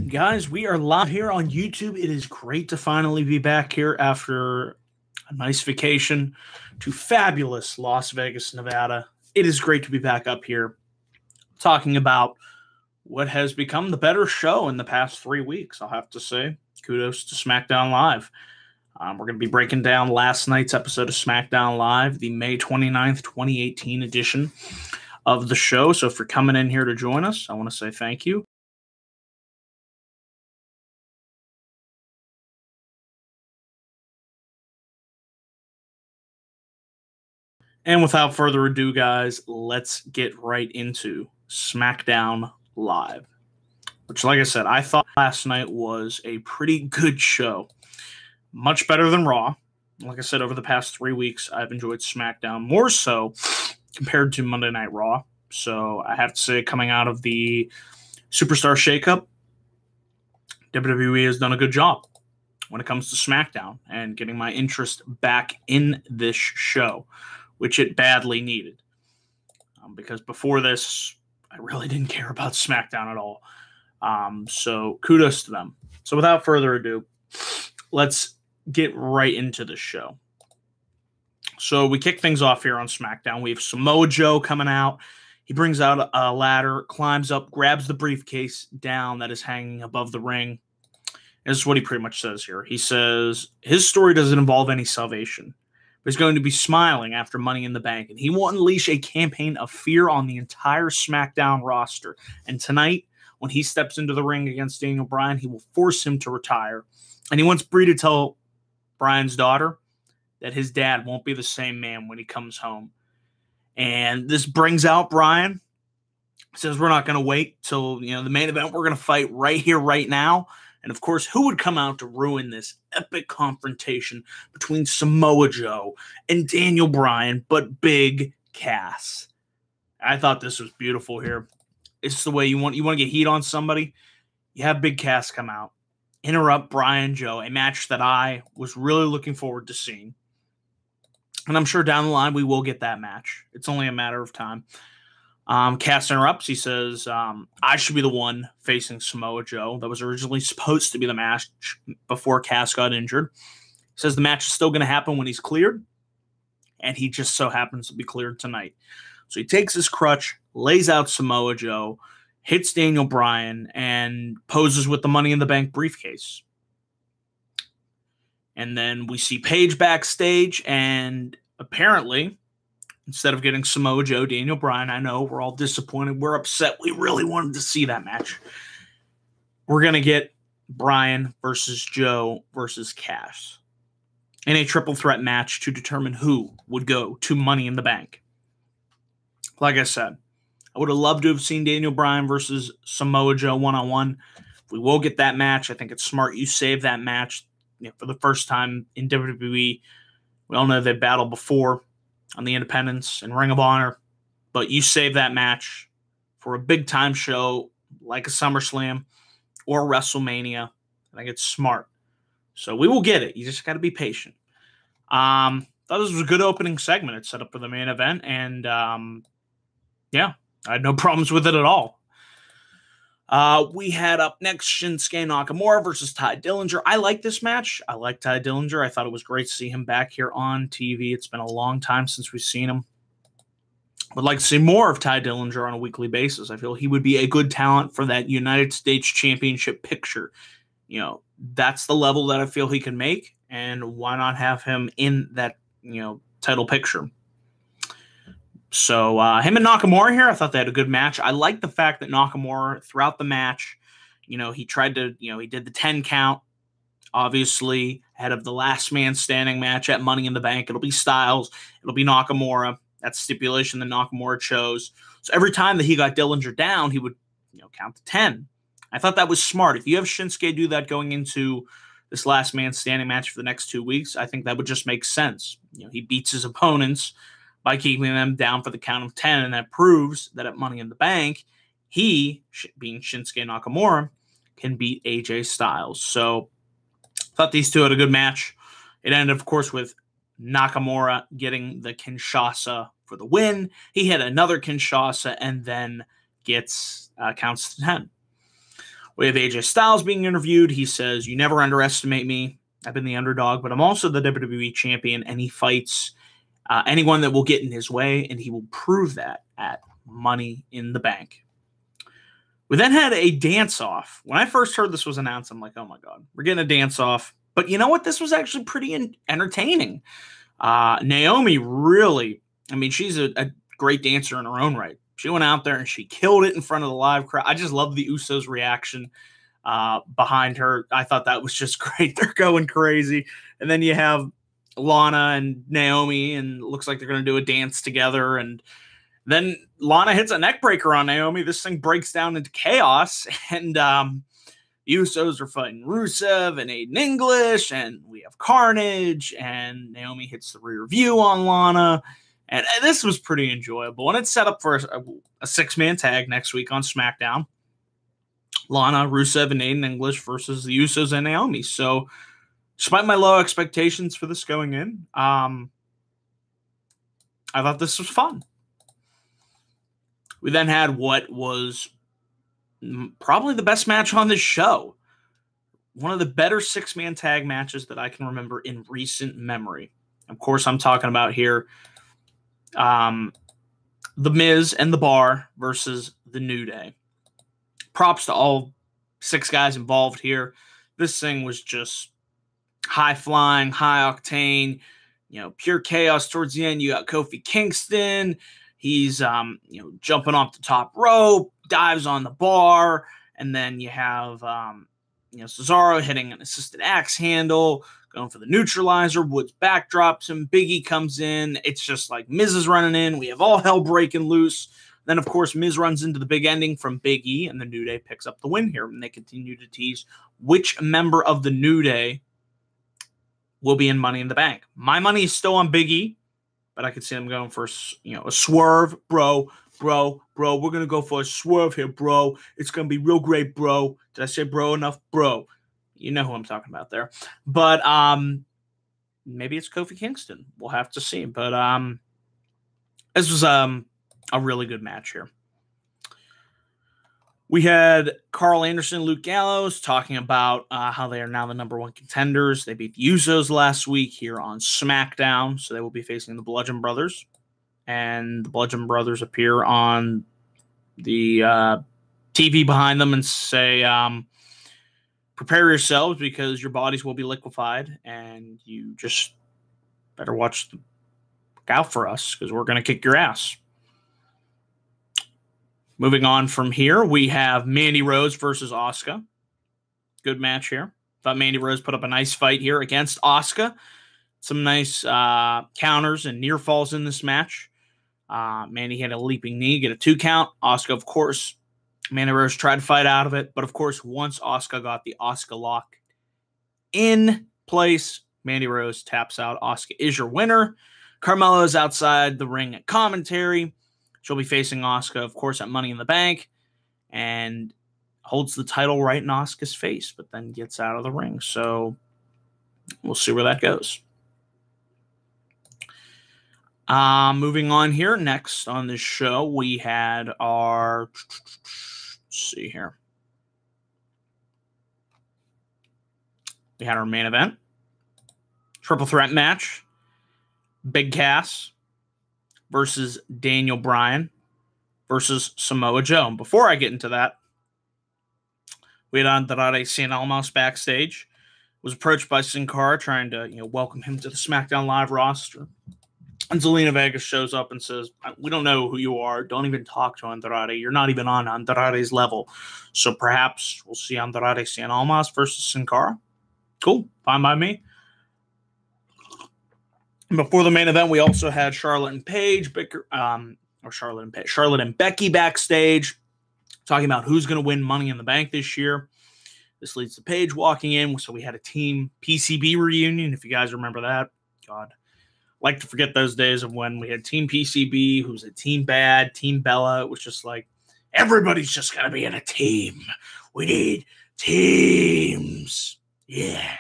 Guys, we are live here on YouTube. It is great to finally be back here after a nice vacation to fabulous Las Vegas, Nevada. It is great to be back up here talking about what has become the better show in the past 3 weeks, I'll have to say. Kudos to SmackDown Live. We're going to be breaking down last night's episode of SmackDown Live, the May 29th, 2018 edition of the show. So if you're coming in here to join us, I want to say thank you. And without further ado, guys, let's get right into SmackDown Live. Which, like I said, I thought last night was a pretty good show. Much better than Raw. Like I said, over the past 3 weeks, I've enjoyed SmackDown more so compared to Monday Night Raw. So I have to say, coming out of the Superstar Shakeup, WWE has done a good job when it comes to SmackDown and getting my interest back in this show, which it badly needed. Because before this, I really didn't care about SmackDown at all. So kudos to them. So without further ado, let's get right into the show. So we kick things off here on SmackDown. We have Samoa Joe coming out. He brings out a ladder, climbs up, grabs the briefcase down that is hanging above the ring. This is what he pretty much says here. He says his story doesn't involve any salvation. He's going to be smiling after Money in the Bank, and he will unleash a campaign of fear on the entire SmackDown roster. And tonight, when he steps into the ring against Daniel Bryan, he will force him to retire. And he wants Brie to tell Bryan's daughter that his dad won't be the same man when he comes home. And this brings out Bryan. He says, we're not going to wait till the main event. We're going to fight right here, right now. And, of course, who would come out to ruin this epic confrontation between Samoa Joe and Daniel Bryan but Big Cass? I thought this was beautiful here. It's the way you want to get heat on somebody. You have Big Cass come out, interrupt Bryan Joe, a match that I was really looking forward to seeing. And I'm sure down the line we will get that match. It's only a matter of time. Cass interrupts. He says, I should be the one facing Samoa Joe. That was originally supposed to be the match before Cass got injured. He says the match is still going to happen when he's cleared, and he just so happens to be cleared tonight. So he takes his crutch, lays out Samoa Joe, hits Daniel Bryan, and poses with the Money in the Bank briefcase. And then we see Paige backstage, and apparently, instead of getting Samoa Joe, Daniel Bryan, I know we're all disappointed. We're upset. We really wanted to see that match. We're going to get Bryan versus Joe versus Cass in a triple threat match to determine who would go to Money in the Bank. Like I said, I would have loved to have seen Daniel Bryan versus Samoa Joe one-on-one. We will get that match. I think it's smart you save that match for the first time in WWE. We all know they've battled before on the Independents and Ring of Honor, but you save that match for a big-time show like a SummerSlam or WrestleMania. I think it's smart. So we will get it. You just got to be patient. Thought this was a good opening segment. It's set up for the main event, and yeah, I had no problems with it at all. We had up next Shinsuke Nakamura versus Ty Dillinger. I like this match. I like Ty Dillinger. I thought it was great to see him back here on TV. It's been a long time since we've seen him. Would like to see more of Ty Dillinger on a weekly basis. I feel he would be a good talent for that United States Championship picture. That's the level that I feel he can make, and why not have him in that, title picture? So him and Nakamura here, I thought they had a good match. I like the fact that Nakamura, throughout the match, he tried to, he did the 10 count, obviously, ahead of the last man standing match at Money in the Bank. It'll be Styles. It'll be Nakamura. That's the stipulation that Nakamura chose. So every time that he got Dillinger down, he would, count to 10. I thought that was smart. If you have Shinsuke do that going into this last man standing match for the next 2 weeks, I think that would just make sense. He beats his opponents by keeping them down for the count of 10, and that proves that at Money in the Bank, he, being Shinsuke Nakamura, can beat AJ Styles. So I thought these two had a good match. It ended, of course, with Nakamura getting the Kinshasa for the win. He had another Kinshasa and then gets counts to 10. We have AJ Styles being interviewed. He says, "You never underestimate me. I've been the underdog, but I'm also the WWE champion," and he fights anyone that will get in his way, and he will prove that at Money in the Bank. We then had a dance-off. When I first heard this was announced, I'm like, oh my God, we're getting a dance-off. But you know what? This was actually pretty entertaining. Naomi really, I mean, she's a great dancer in her own right. She went out there and she killed it in front of the live crowd. I just love the Usos' reaction behind her. I thought that was just great. They're going crazy. And then you have Lana and Naomi, and it looks like they're going to do a dance together. And then Lana hits a neck breaker on Naomi. This thing breaks down into chaos. And Usos are fighting Rusev and Aiden English. And we have Carnage. And Naomi hits the rear view on Lana. And this was pretty enjoyable. And it's set up for a six-man tag next week on SmackDown. Lana, Rusev, and Aiden English versus the Usos and Naomi. So, despite my low expectations for this going in, I thought this was fun. We then had what was probably the best match on this show. One of the better six-man tag matches that I can remember in recent memory. Of course, I'm talking about here The Miz and The Bar versus The New Day. Props to all six guys involved here. This thing was just high-flying, high-octane, pure chaos towards the end. You got Kofi Kingston. He's, jumping off the top rope, dives on the bar, and then you have, Cesaro hitting an assisted axe handle, going for the neutralizer. Woods backdrops him. Big E comes in. It's just like Miz is running in. We have all hell breaking loose. Then, of course, Miz runs into the big ending from Big E, and the New Day picks up the win here. And they continue to tease which member of the New Day will be in Money in the Bank. My money is still on Big E, but I could see them going for a swerve, bro. We're going to go for a swerve here, bro. It's going to be real great, bro. Did I say bro enough? Bro. You know who I'm talking about there. But maybe it's Kofi Kingston. We'll have to see. But this was a really good match here. We had Carl Anderson, Luke Gallows talking about how they are now the number one contenders. They beat the Usos last week here on SmackDown, so they will be facing the Bludgeon Brothers. And the Bludgeon Brothers appear on the TV behind them and say, prepare yourselves because your bodies will be liquefied, and you just better look out for us because we're going to kick your ass. Moving on from here, we have Mandy Rose versus Asuka. Good match here. Thought Mandy Rose put up a nice fight here against Asuka. Some nice counters and near falls in this match. Mandy had a leaping knee, get a 2 count. Asuka, of course, Mandy Rose tried to fight out of it. But, of course, once Asuka got the Asuka lock in place, Mandy Rose taps out. Asuka is your winner. Carmella is outside the ring at commentary. She'll be facing Asuka, of course, at Money in the Bank, and holds the title right in Asuka's face, but then gets out of the ring. So we'll see where that goes. Moving on here, next on this show, we had our, let's see here. We had our main event, triple threat match, Big Cass versus Daniel Bryan versus Samoa Joe. And before I get into that, we had Andrade Cien Almas backstage. Was approached by Sin Cara trying to welcome him to the SmackDown Live roster. And Zelina Vega shows up and says, "We don't know who you are. Don't even talk to Andrade. You're not even on Andrade's level. So perhaps we'll see Andrade Cien Almas versus Sin Cara." Cool. Fine by me. And before the main event, we also had Charlotte and Becky backstage talking about who's going to win Money in the Bank this year. This leads to Paige walking in. So we had a team PCB reunion, if you guys remember that. God, like to forget those days of when we had Team PCB, who was a Team Bad, Team Bella. It was just like, everybody's just going to be in a team. We need teams. Yeah.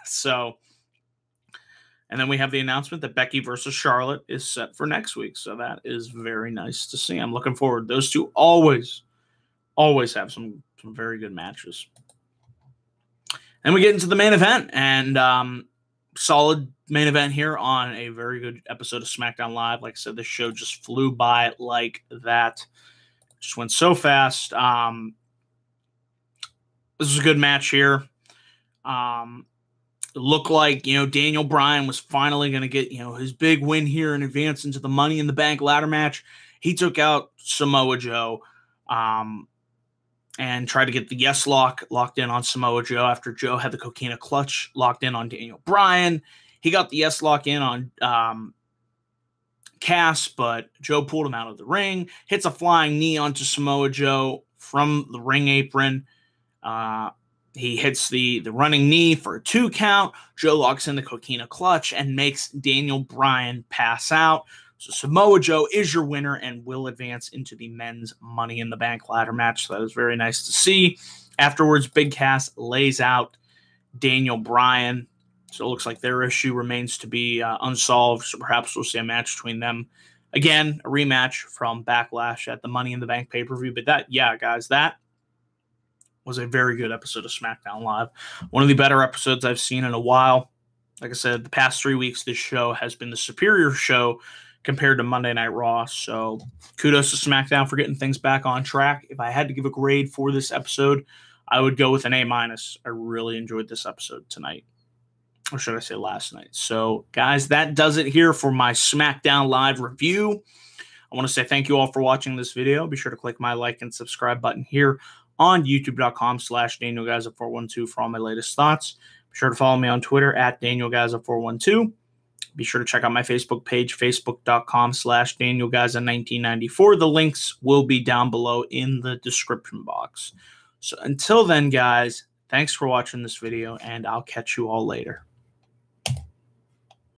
So, and then we have the announcement that Becky versus Charlotte is set for next week. So that is very nice to see. I'm looking forward. Those two always always have some very good matches. And we get into the main event, and solid main event here on a very good episode of SmackDown Live. Like I said, this show just flew by like that. Just went so fast. This was a good match here. It looked like, Daniel Bryan was finally going to get, his big win here and advance into the Money in the Bank ladder match. He took out Samoa Joe and tried to get the yes locked in on Samoa Joe after Joe had the Coquina clutch locked in on Daniel Bryan. He got the yes lock in on Cass, but Joe pulled him out of the ring, hits a flying knee onto Samoa Joe from the ring apron. He hits the running knee for a 2 count. Joe locks in the Coquina clutch and makes Daniel Bryan pass out. So Samoa Joe is your winner and will advance into the men's Money in the Bank ladder match. So that was very nice to see. Afterwards, Big Cass lays out Daniel Bryan. So it looks like their issue remains to be unsolved. So perhaps we'll see a match between them. Again, a rematch from Backlash at the Money in the Bank pay-per-view. But that was a very good episode of SmackDown Live. One of the better episodes I've seen in a while. Like I said, the past 3 weeks, this show has been the superior show compared to Monday Night Raw. So kudos to SmackDown for getting things back on track. If I had to give a grade for this episode, I would go with an A-. I really enjoyed this episode tonight. Or should I say last night? So, guys, that does it here for my SmackDown Live review. I want to say thank you all for watching this video. Be sure to click my like and subscribe button here on youtube.com/DanielGaza412 for all my latest thoughts. Be sure to follow me on Twitter at DanielGaza412. Be sure to check out my Facebook page, facebook.com/DanielGaza1994. The links will be down below in the description box. So until then, guys, thanks for watching this video, and I'll catch you all later.